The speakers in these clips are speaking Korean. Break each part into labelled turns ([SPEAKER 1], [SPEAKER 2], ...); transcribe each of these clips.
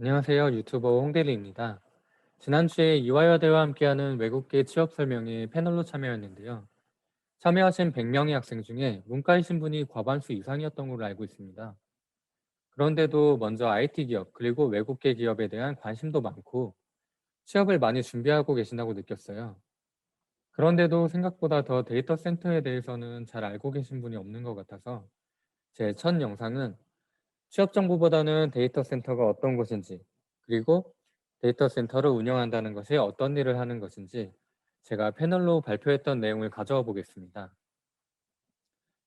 [SPEAKER 1] 안녕하세요. 유튜버 홍대리입니다. 지난주에 이화여대와 함께하는 외국계 취업 설명회 패널로 참여했는데요. 참여하신 100명의 학생 중에 문과이신 분이 과반수 이상이었던 걸로 알고 있습니다. 그런데도 먼저 IT 기업 그리고 외국계 기업에 대한 관심도 많고 취업을 많이 준비하고 계신다고 느꼈어요. 그런데도 생각보다 더 데이터 센터에 대해서는 잘 알고 계신 분이 없는 것 같아서 제 첫 영상은 취업 정보보다는 데이터 센터가 어떤 곳인지, 그리고 데이터 센터를 운영한다는 것이 어떤 일을 하는 것인지 제가 패널로 발표했던 내용을 가져와 보겠습니다.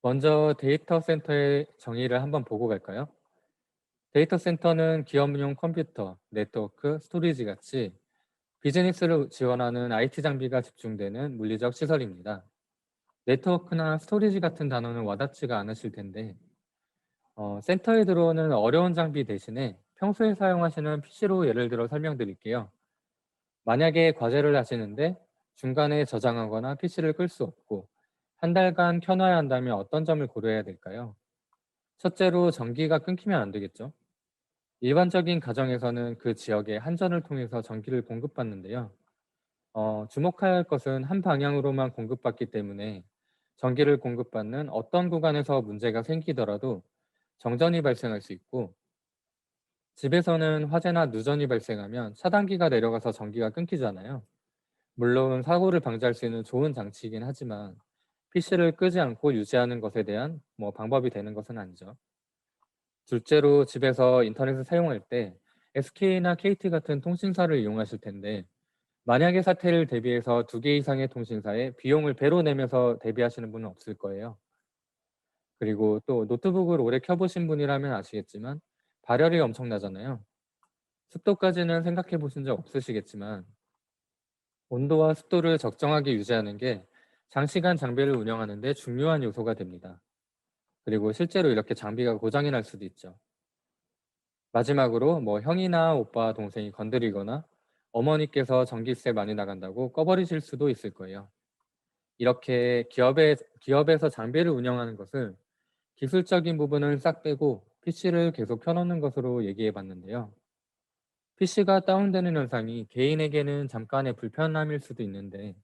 [SPEAKER 1] 먼저 데이터 센터의 정의를 한번 보고 갈까요? 데이터 센터는 기업용 컴퓨터, 네트워크, 스토리지 같이 비즈니스를 지원하는 IT 장비가 집중되는 물리적 시설입니다. 네트워크나 스토리지 같은 단어는 와닿지가 않으실 텐데 센터에 들어오는 어려운 장비 대신에 평소에 사용하시는 PC로 예를 들어 설명드릴게요. 만약에 과제를 하시는데 중간에 저장하거나 PC를 끌 수 없고 한 달간 켜놔야 한다면 어떤 점을 고려해야 될까요? 첫째로 전기가 끊기면 안 되겠죠. 일반적인 가정에서는 그 지역의 한전을 통해서 전기를 공급받는데요. 주목해야 할 것은 한 방향으로만 공급받기 때문에 전기를 공급받는 어떤 구간에서 문제가 생기더라도 정전이 발생할 수 있고, 집에서는 화재나 누전이 발생하면 차단기가 내려가서 전기가 끊기잖아요. 물론 사고를 방지할 수 있는 좋은 장치이긴 하지만 PC를 끄지 않고 유지하는 것에 대한 방법이 되는 것은 아니죠. 둘째로 집에서 인터넷을 사용할 때 SK나 KT 같은 통신사를 이용하실 텐데 만약에 사태를 대비해서 두 개 이상의 통신사에 비용을 배로 내면서 대비하시는 분은 없을 거예요. 그리고 또 노트북을 오래 켜보신 분이라면 아시겠지만 발열이 엄청나잖아요. 습도까지는 생각해 보신 적 없으시겠지만 온도와 습도를 적정하게 유지하는 게 장시간 장비를 운영하는 데 중요한 요소가 됩니다. 그리고 실제로 이렇게 장비가 고장이 날 수도 있죠. 마지막으로 형이나 오빠, 동생이 건드리거나 어머니께서 전기세 많이 나간다고 꺼버리실 수도 있을 거예요. 이렇게 기업에서 장비를 운영하는 것을 기술적인 부분을 싹 빼고 PC를 계속 켜놓는 것으로 얘기해 봤는데요. PC가 다운되는 현상이 개인에게는 잠깐의 불편함일 수도 있는데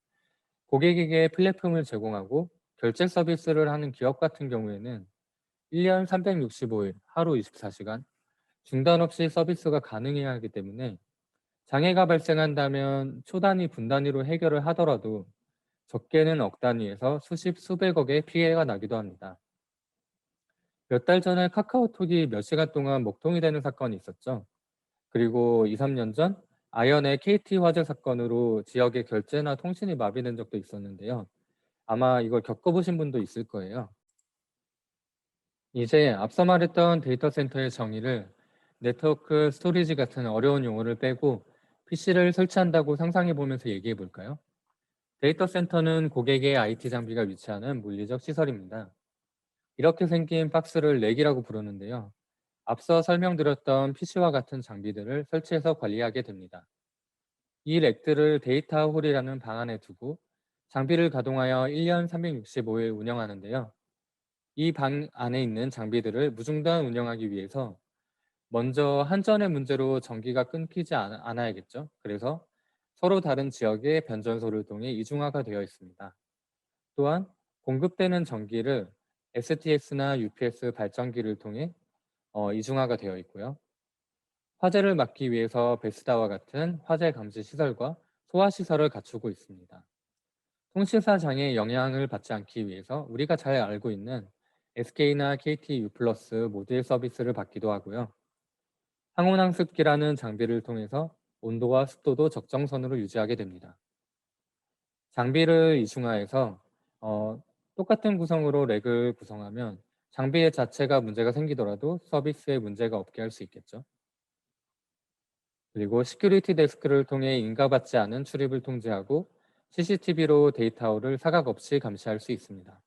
[SPEAKER 1] 고객에게 플랫폼을 제공하고 결제 서비스를 하는 기업 같은 경우에는 1년 365일, 하루 24시간 중단 없이 서비스가 가능해야 하기 때문에 장애가 발생한다면 초단위, 분단위로 해결을 하더라도 적게는 억 단위에서 수십, 수백억의 피해가 나기도 합니다. 몇 달 전에 카카오톡이 몇 시간 동안 목통이 되는 사건이 있었죠. 그리고 2-3년 전 아연의 KT 화재 사건으로 지역의 결제나 통신이 마비된 적도 있었는데요. 아마 이걸 겪어보신 분도 있을 거예요. 이제 앞서 말했던 데이터 센터의 정의를 네트워크, 스토리지 같은 어려운 용어를 빼고 PC를 설치한다고 상상해 보면서 얘기해 볼까요? 데이터 센터는 고객의 IT 장비가 위치하는 물리적 시설입니다. 이렇게 생긴 박스를 렉이라고 부르는데요. 앞서 설명드렸던 PC와 같은 장비들을 설치해서 관리하게 됩니다. 이 렉들을 데이터 홀이라는 방 안에 두고 장비를 가동하여 1년 365일 운영하는데요. 이 방 안에 있는 장비들을 무중단 운영하기 위해서 먼저 한전의 문제로 전기가 끊기지 않아야겠죠. 그래서 서로 다른 지역의 변전소를 통해 이중화가 되어 있습니다. 또한 공급되는 전기를 STS나 UPS 발전기를 통해 이중화가 되어 있고요. 화재를 막기 위해서 베스다와 같은 화재 감지 시설과 소화 시설을 갖추고 있습니다. 통신사 장애에 영향을 받지 않기 위해서 우리가 잘 알고 있는 SK나 KT U 플러스 모듈 서비스를 받기도 하고요. 항온항습기라는 장비를 통해서 온도와 습도도 적정선으로 유지하게 됩니다. 장비를 이중화해서 어, 똑같은 구성으로 렉을 구성하면 장비 자체가 문제가 생기더라도 서비스에 문제가 없게 할 수 있겠죠. 그리고 시큐리티 데스크를 통해 인가받지 않은 출입을 통제하고 CCTV로 데이터를 사각 없이 감시할 수 있습니다.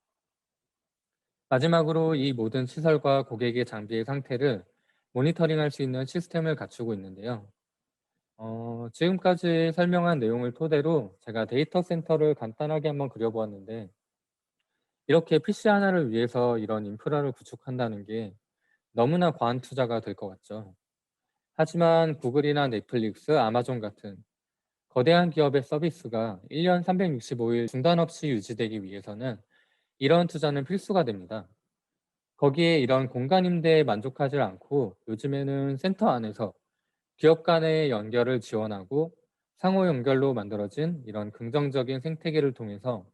[SPEAKER 1] 마지막으로 이 모든 시설과 고객의 장비의 상태를 모니터링할 수 있는 시스템을 갖추고 있는데요. 지금까지 설명한 내용을 토대로 제가 데이터 센터를 간단하게 한번 그려보았는데 이렇게 PC 하나를 위해서 이런 인프라를 구축한다는 게 너무나 과한 투자가 될 것 같죠. 하지만 구글이나 넷플릭스, 아마존 같은 거대한 기업의 서비스가 1년 365일 중단 없이 유지되기 위해서는 이런 투자는 필수가 됩니다. 거기에 이런 공간 임대에 만족하지 않고 요즘에는 센터 안에서 기업 간의 연결을 지원하고 상호 연결로 만들어진 이런 긍정적인 생태계를 통해서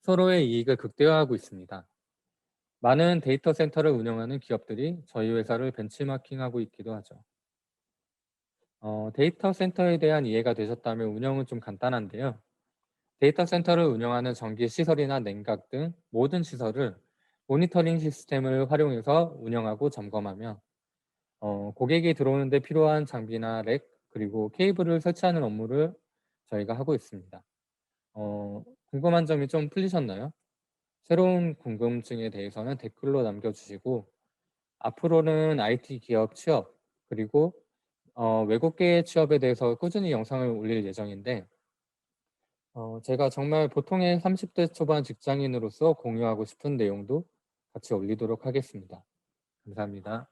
[SPEAKER 1] 서로의 이익을 극대화하고 있습니다. 많은 데이터 센터를 운영하는 기업들이 저희 회사를 벤치마킹하고 있기도 하죠. 데이터 센터에 대한 이해가 되셨다면 운영은 좀 간단한데요. 데이터 센터를 운영하는 전기 시설이나 냉각 등 모든 시설을 모니터링 시스템을 활용해서 운영하고 점검하며 고객이 들어오는데 필요한 장비나 렉 그리고 케이블을 설치하는 업무를 저희가 하고 있습니다. 궁금한 점이 좀 풀리셨나요? 새로운 궁금증에 대해서는 댓글로 남겨주시고 앞으로는 IT 기업 취업 그리고 외국계 취업에 대해서 꾸준히 영상을 올릴 예정인데 제가 정말 보통의 30대 초반 직장인으로서 공유하고 싶은 내용도 같이 올리도록 하겠습니다. 감사합니다.